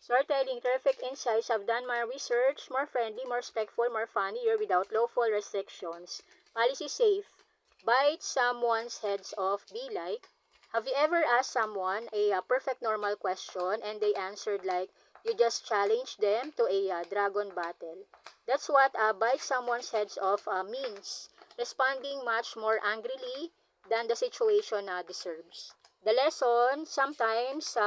Storytelling, terrific insights. I've done my research. More friendly, more respectful, more funnier without lawful restrictions. Policy safe. Bite someone's heads off. Be like. Have you ever asked someone a perfect normal question and they answered like you just challenged them to a dragon battle? That's what bite someone's heads off means. Responding much more angrily than the situation deserves. The lesson, sometimes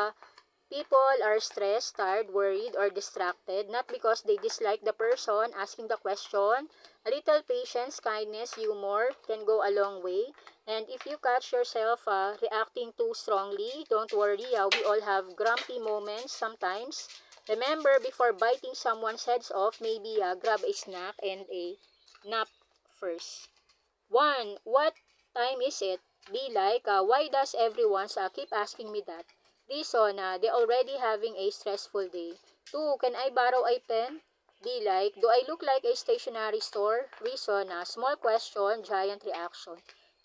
people are stressed, tired, worried, or distracted, not because they dislike the person asking the question. A little patience, kindness, humor can go a long way. And if you catch yourself reacting too strongly, don't worry, we all have grumpy moments sometimes. Remember, before biting someone's heads off, maybe grab a snack and a nap first. 1. What time is it? Be like, why does everyone keep asking me that? Reason, they already having a stressful day. 2. Can I borrow a pen? Be like, do I look like a stationery store? Reason, small question, giant reaction.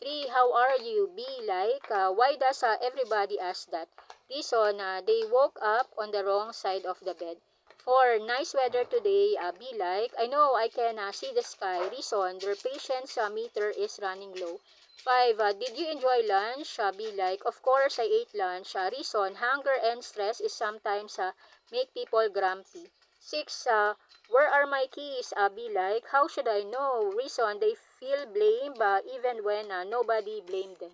3. How are you? Be like, why does everybody ask that? Reason, they woke up on the wrong side of the bed. 4. Nice weather today. Be like, I know I can see the sky. Reason, their patience meter is running low. 5. Did you enjoy lunch? Be like, of course I ate lunch. Reason, hunger and stress is sometimes make people grumpy. 6. Where are my keys? Be like, how should I know? Reason, they feel blame even when nobody blamed them.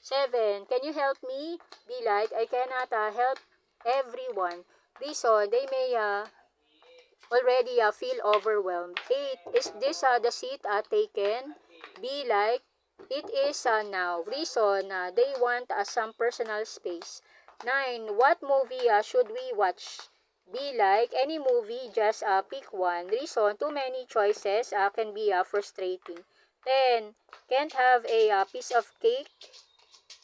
7. Can you help me? Be like, I cannot help everyone. Reason, they may already feel overwhelmed. 8. Is this the seat taken? Be like, it is now. Reason, they want some personal space. 9. What movie should we watch? Be like, any movie, just pick one. Reason, too many choices can be frustrating. 10. Can't have a piece of cake?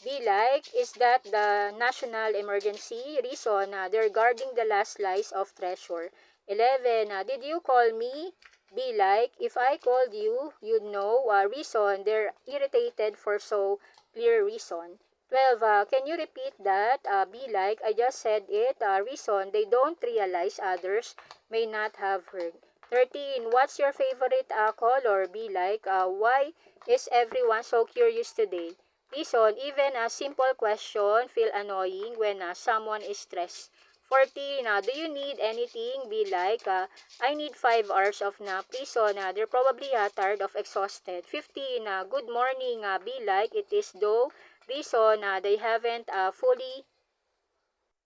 Be like, is that the national emergency? Reason, they're guarding the last slice of treasure. 11. Did you call me? Be like, if I called you, you'd know. Reason, they're irritated for so clear reason. 12. Can you repeat that? Be like, I just said it. Reason, they don't realize others may not have heard. 13. What's your favorite color? Be like, why is everyone so curious today? Reason, even a simple question feel annoying when someone is stressed. 14. Do you need anything? Be like, I need 5 hours of nap. Reason, they're probably tired of exhausted. 15. Good morning. Be like, it is though. Reason, they haven't fully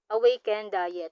awakened yet.